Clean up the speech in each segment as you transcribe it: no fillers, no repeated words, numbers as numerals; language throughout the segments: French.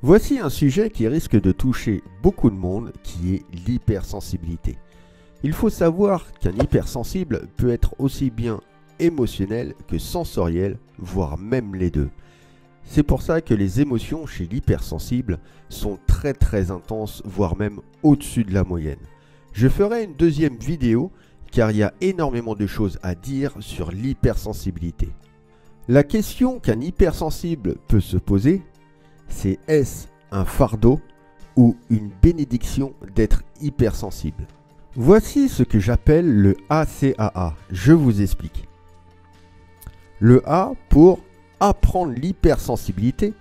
Voici un sujet qui risque de toucher beaucoup de monde, qui est l'hypersensibilité. Il faut savoir qu'un hypersensible peut être aussi bien émotionnel que sensoriel, voire même les deux. C'est pour ça que les émotions chez l'hypersensible sont très intenses, voire même au-dessus de la moyenne. Je ferai une deuxième vidéo car il y a énormément de choses à dire sur l'hypersensibilité. La question qu'un hypersensible peut se poser, c'est est-ce un fardeau ou une bénédiction d'être hypersensible? Voici ce que j'appelle le ACAA. Je vous explique. Le A pour apprendre l'hypersensibilité,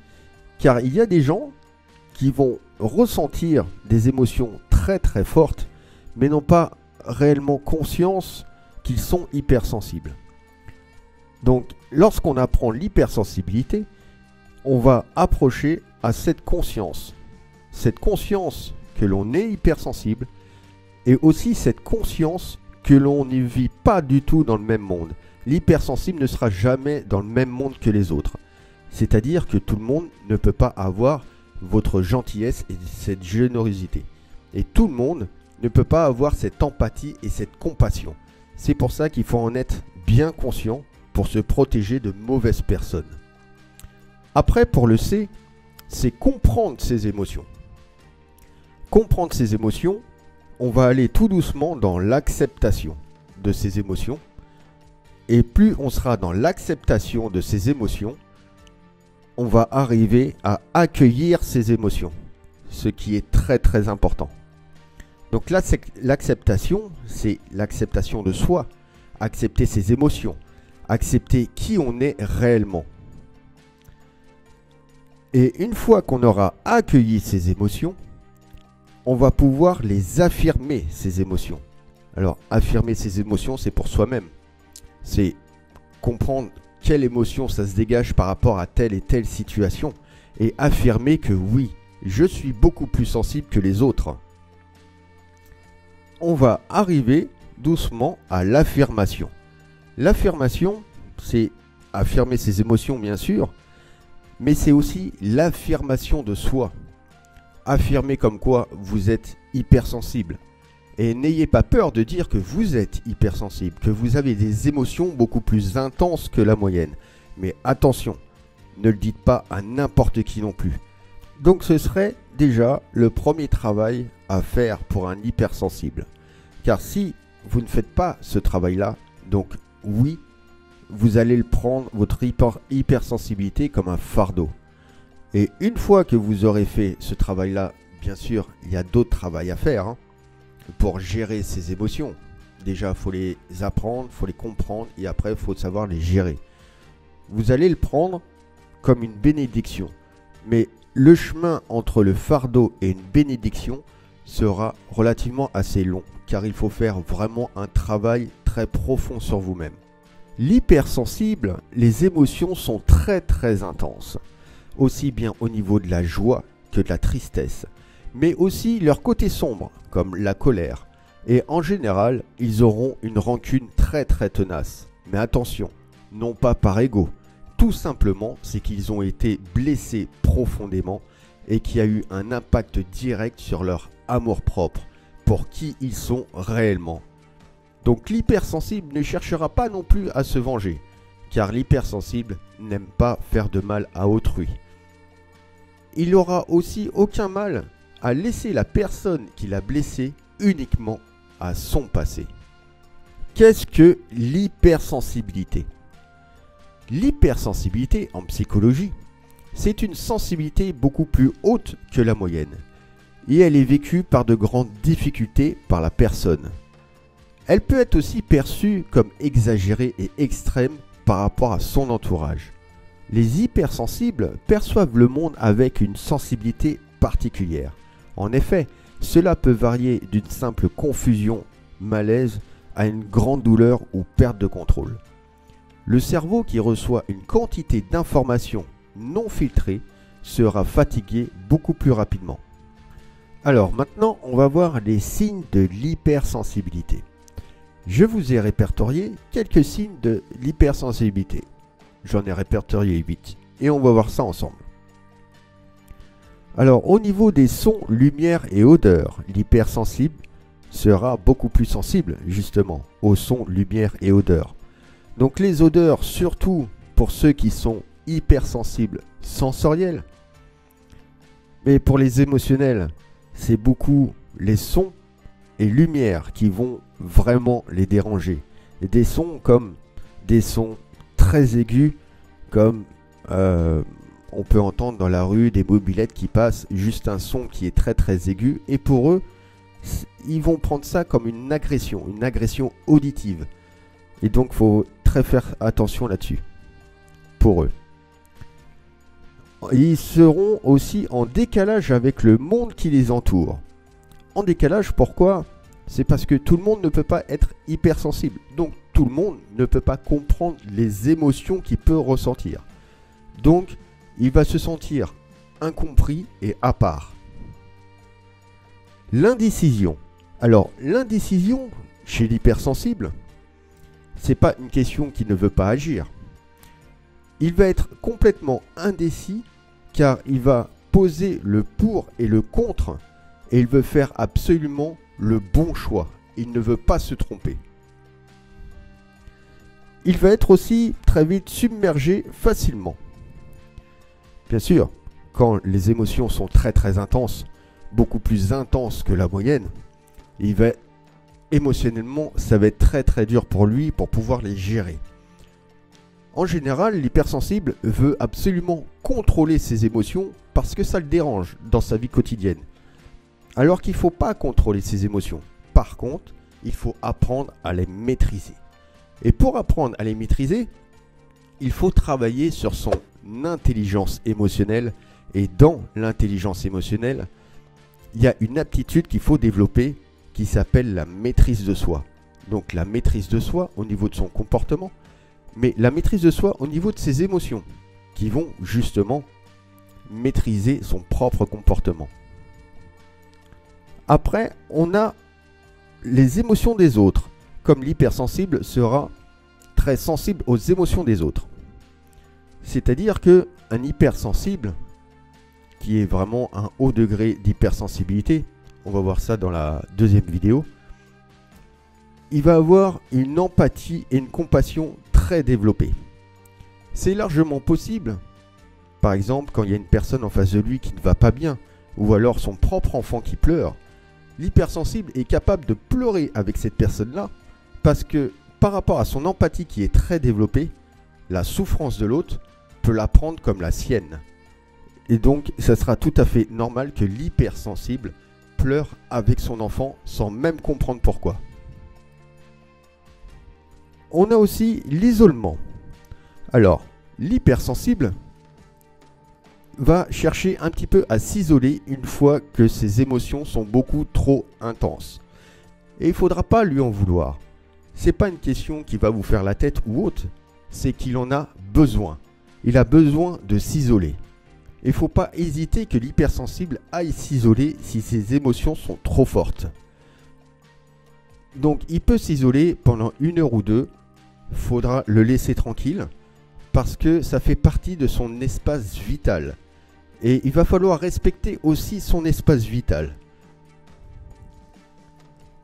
car il y a des gens qui vont ressentir des émotions très fortes, mais n'ont pas réellement conscience qu'ils sont hypersensibles. Donc, lorsqu'on apprend l'hypersensibilité, on va approcher à cette conscience que l'on est hypersensible, et aussi cette conscience que l'on ne vit pas du tout dans le même monde. L'hypersensible ne sera jamais dans le même monde que les autres. C'est-à-dire que tout le monde ne peut pas avoir votre gentillesse et cette générosité. Et tout le monde ne peut pas avoir cette empathie et cette compassion. C'est pour ça qu'il faut en être bien conscient pour se protéger de mauvaises personnes. Après, pour le C, c'est comprendre ses émotions. Comprendre ses émotions, on va aller tout doucement dans l'acceptation de ses émotions. Et plus on sera dans l'acceptation de ses émotions, on va arriver à accueillir ses émotions, ce qui est très important. Donc là, l'acceptation, c'est l'acceptation de soi, accepter ses émotions, accepter qui on est réellement. Et une fois qu'on aura accueilli ces émotions, on va pouvoir les affirmer, ces émotions. Alors, affirmer ses émotions, c'est pour soi-même. C'est comprendre quelle émotion ça se dégage par rapport à telle et telle situation. Et affirmer que oui, je suis beaucoup plus sensible que les autres. On va arriver doucement à l'affirmation. L'affirmation, c'est affirmer ses émotions, bien sûr, mais c'est aussi l'affirmation de soi. Affirmer comme quoi vous êtes hypersensible. Et n'ayez pas peur de dire que vous êtes hypersensible, que vous avez des émotions beaucoup plus intenses que la moyenne. Mais attention, ne le dites pas à n'importe qui non plus. Donc ce serait déjà le premier travail à faire pour un hypersensible. Car si vous ne faites pas ce travail-là, donc oui, vous allez le prendre, votre hypersensibilité, comme un fardeau. Et une fois que vous aurez fait ce travail-là, bien sûr, il y a d'autres travails à faire pour gérer ces émotions. Déjà, il faut les apprendre, il faut les comprendre et après, il faut savoir les gérer. Vous allez le prendre comme une bénédiction. Mais le chemin entre le fardeau et une bénédiction sera relativement assez long car il faut faire vraiment un travail très profond sur vous-même. L'hypersensible, les émotions sont très intenses. Aussi bien au niveau de la joie que de la tristesse, mais aussi leur côté sombre, comme la colère. Et en général, ils auront une rancune très tenace. Mais attention, non pas par ego, tout simplement c'est qu'ils ont été blessés profondément et qu'il y a eu un impact direct sur leur amour-propre, pour qui ils sont réellement. Donc l'hypersensible ne cherchera pas non plus à se venger, car l'hypersensible n'aime pas faire de mal à autrui. Il n'aura aussi aucun mal à laisser la personne qui l'a blessé uniquement à son passé. Qu'est-ce que l'hypersensibilité? L'hypersensibilité en psychologie, c'est une sensibilité beaucoup plus haute que la moyenne. Et elle est vécue par de grandes difficultés par la personne. Elle peut être aussi perçue comme exagérée et extrême par rapport à son entourage. Les hypersensibles perçoivent le monde avec une sensibilité particulière. En effet, cela peut varier d'une simple confusion, malaise, à une grande douleur ou perte de contrôle. Le cerveau qui reçoit une quantité d'informations non filtrées sera fatigué beaucoup plus rapidement. Alors maintenant, on va voir les signes de l'hypersensibilité. Je vous ai répertorié quelques signes de l'hypersensibilité. J'en ai répertorié 8 et on va voir ça ensemble. Alors au niveau des sons, lumière et odeurs, l'hypersensible sera beaucoup plus sensible justement aux sons, lumière et odeurs. Donc les odeurs, surtout pour ceux qui sont hypersensibles sensoriels, mais pour les émotionnels, c'est beaucoup les sons et lumières qui vont vraiment les déranger. Et des sons comme des sons très aigus, comme on peut entendre dans la rue des mobylettes qui passent, juste un son qui est très très aigu. Et pour eux, ils vont prendre ça comme une agression auditive. Et donc il faut très faire attention là-dessus, pour eux. Ils seront aussi en décalage avec le monde qui les entoure. En décalage, pourquoi ? C'est parce que tout le monde ne peut pas être hypersensible. Donc tout le monde ne peut pas comprendre les émotions qu'il peut ressentir. Donc il va se sentir incompris et à part. L'indécision. Alors l'indécision chez l'hypersensible, c'est pas une question qu'il ne veut pas agir. Il va être complètement indécis car il va poser le pour et le contre et il veut faire absolument le bon choix. Il ne veut pas se tromper. Il va être aussi très vite submergé facilement. Bien sûr, quand les émotions sont très très intenses, beaucoup plus intenses que la moyenne, émotionnellement, ça va être très très dur pour lui pour pouvoir les gérer. En général, l'hypersensible veut absolument contrôler ses émotions parce que ça le dérange dans sa vie quotidienne. Alors qu'il ne faut pas contrôler ses émotions. Par contre, il faut apprendre à les maîtriser. Et pour apprendre à les maîtriser, il faut travailler sur son intelligence émotionnelle. Et dans l'intelligence émotionnelle, il y a une aptitude qu'il faut développer qui s'appelle la maîtrise de soi. Donc la maîtrise de soi au niveau de son comportement, mais la maîtrise de soi au niveau de ses émotions, qui vont justement maîtriser son propre comportement. Après, on a les émotions des autres, comme l'hypersensible sera très sensible aux émotions des autres. C'est-à-dire qu'un hypersensible, qui est vraiment un haut degré d'hypersensibilité, on va voir ça dans la deuxième vidéo, il va avoir une empathie et une compassion très développée. C'est largement possible, par exemple quand il y a une personne en face de lui qui ne va pas bien, ou alors son propre enfant qui pleure, l'hypersensible est capable de pleurer avec cette personne-là, parce que par rapport à son empathie qui est très développée, la souffrance de l'autre peut la prendre comme la sienne. Et donc, ça sera tout à fait normal que l'hypersensible pleure avec son enfant sans même comprendre pourquoi. On a aussi l'isolement. Alors, l'hypersensible va chercher un petit peu à s'isoler une fois que ses émotions sont beaucoup trop intenses. Et il ne faudra pas lui en vouloir. Ce n'est pas une question qui va vous faire la tête ou autre, c'est qu'il en a besoin. Il a besoin de s'isoler. Il ne faut pas hésiter que l'hypersensible aille s'isoler si ses émotions sont trop fortes. Donc il peut s'isoler pendant 1 heure ou 2. Il faudra le laisser tranquille parce que ça fait partie de son espace vital. Et il va falloir respecter aussi son espace vital.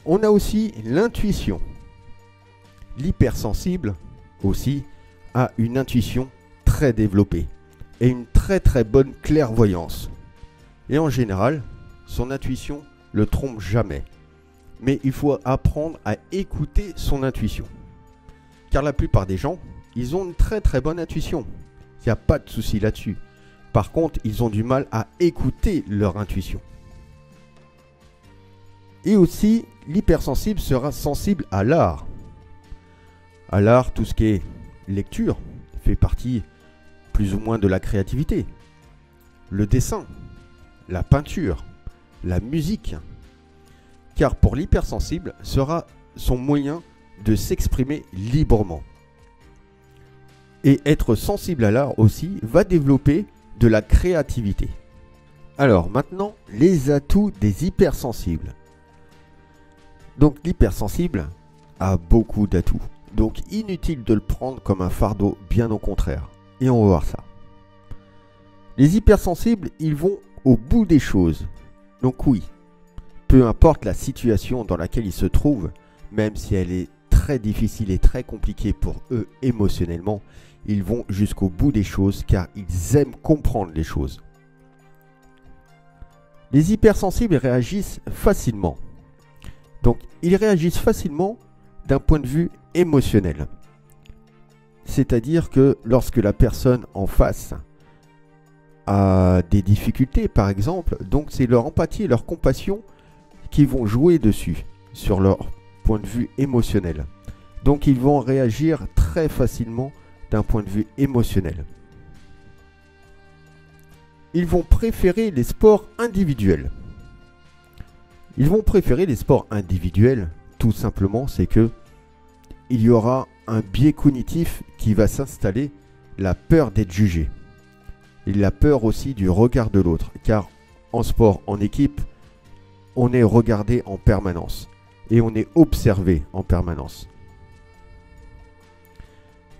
On a aussi l'intuition. L'hypersensible aussi a une intuition très développée et une très très bonne clairvoyance. Et en général, son intuition le trompe jamais. Mais il faut apprendre à écouter son intuition. Car la plupart des gens, ils ont une très très bonne intuition. Il n'y a pas de souci là-dessus. Par contre, ils ont du mal à écouter leur intuition. Et aussi, l'hypersensible sera sensible à l'art. À l'art, tout ce qui est lecture fait partie plus ou moins de la créativité. Le dessin, la peinture, la musique. Car pour l'hypersensible, sera son moyen de s'exprimer librement. Et être sensible à l'art aussi va développer de la créativité. Alors maintenant, les atouts des hypersensibles. Donc l'hypersensible a beaucoup d'atouts. Donc inutile de le prendre comme un fardeau, bien au contraire. Et on va voir ça. Les hypersensibles, ils vont au bout des choses. Donc oui, peu importe la situation dans laquelle ils se trouvent, même si elle est très difficile et très compliquée pour eux émotionnellement, ils vont jusqu'au bout des choses car ils aiment comprendre les choses. Les hypersensibles réagissent facilement. Donc ils réagissent facilement d'un point de vue émotionnel. C'est-à-dire que lorsque la personne en face a des difficultés par exemple, donc c'est leur empathie et leur compassion qui vont jouer dessus, sur leur point de vue émotionnel. Donc ils vont réagir très facilement d'un point de vue émotionnel. Ils vont préférer les sports individuels. Ils vont préférer les sports individuels, tout simplement, c'est que il y aura un biais cognitif qui va s'installer, la peur d'être jugé. Et la peur aussi du regard de l'autre, car en sport, en équipe, on est regardé en permanence et on est observé en permanence.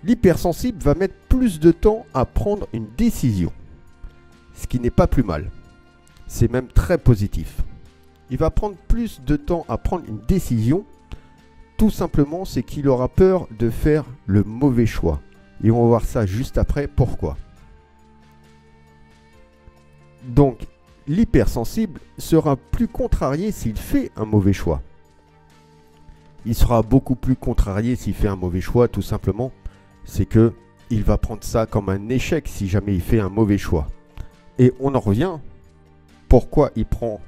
L'hypersensible va mettre plus de temps à prendre une décision, ce qui n'est pas plus mal. C'est même très positif. Il va prendre plus de temps à prendre une décision, tout simplement c'est qu'il aura peur de faire le mauvais choix. Et on va voir ça juste après, pourquoi. Donc, l'hypersensible sera plus contrarié s'il fait un mauvais choix. Il sera beaucoup plus contrarié s'il fait un mauvais choix, tout simplement. C'est que il va prendre ça comme un échec si jamais il fait un mauvais choix. Et on en revient. Pourquoi il prend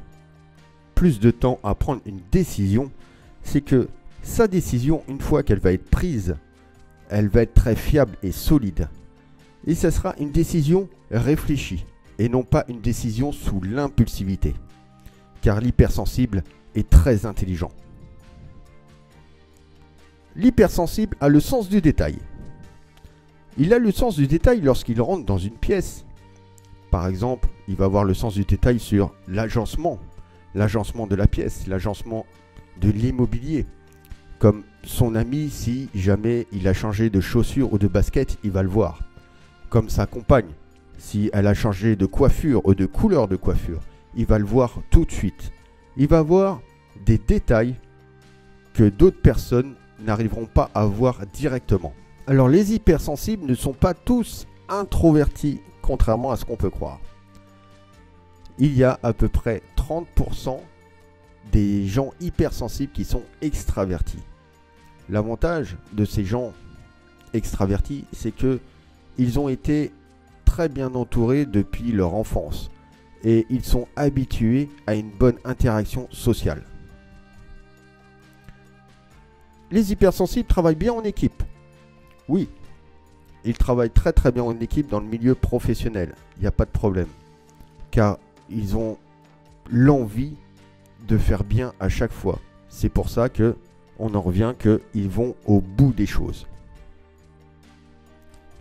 plus de temps à prendre une décision? C'est que sa décision, une fois qu'elle va être prise, elle va être très fiable et solide. Et ce sera une décision réfléchie et non pas une décision sous l'impulsivité. Car l'hypersensible est très intelligent. L'hypersensible a le sens du détail. Il a le sens du détail lorsqu'il rentre dans une pièce. Par exemple, il va avoir le sens du détail sur l'agencement de la pièce, l'agencement de l'immobilier. Comme son ami, si jamais il a changé de chaussures ou de basket, il va le voir. Comme sa compagne, si elle a changé de coiffure ou de couleur de coiffure, il va le voir tout de suite. Il va voir des détails que d'autres personnes n'arriveront pas à voir directement. Alors les hypersensibles ne sont pas tous introvertis, contrairement à ce qu'on peut croire. Il y a à peu près 30% des gens hypersensibles qui sont extravertis. L'avantage de ces gens extravertis, c'est que ils ont été très bien entourés depuis leur enfance et ils sont habitués à une bonne interaction sociale. Les hypersensibles travaillent bien en équipe. Oui, ils travaillent très très bien en équipe dans le milieu professionnel. Il n'y a pas de problème. Car ils ont l'envie de faire bien à chaque fois. C'est pour ça que on en revient qu'ils vont au bout des choses.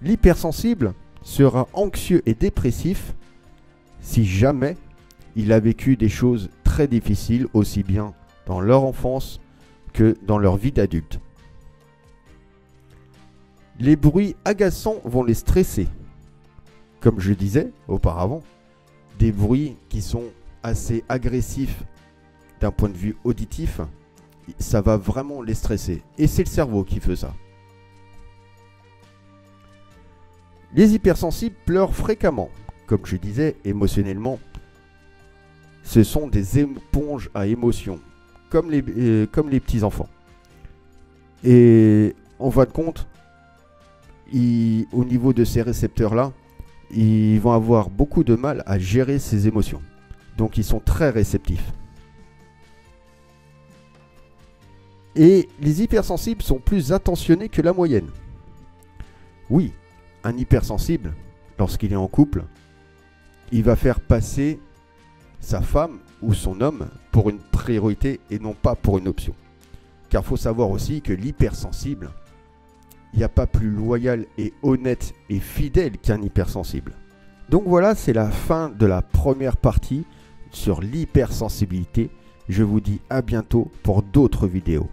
L'hypersensible sera anxieux et dépressif si jamais il a vécu des choses très difficiles, aussi bien dans leur enfance que dans leur vie d'adulte. Les bruits agaçants vont les stresser. Comme je disais auparavant, des bruits qui sont assez agressifs d'un point de vue auditif, ça va vraiment les stresser. Et c'est le cerveau qui fait ça. Les hypersensibles pleurent fréquemment. Comme je disais, émotionnellement, ce sont des éponges à émotions, comme les petits-enfants. Et en fin de compte, au niveau de ces récepteurs-là, ils vont avoir beaucoup de mal à gérer ces émotions. Donc ils sont très réceptifs. Et les hypersensibles sont plus attentionnés que la moyenne. Oui, un hypersensible, lorsqu'il est en couple, il va faire passer sa femme ou son homme pour une priorité et non pas pour une option. Car il faut savoir aussi que l'hypersensible, il n'y a pas plus loyal et honnête et fidèle qu'un hypersensible. Donc voilà, c'est la fin de la première partie sur l'hypersensibilité. Je vous dis à bientôt pour d'autres vidéos.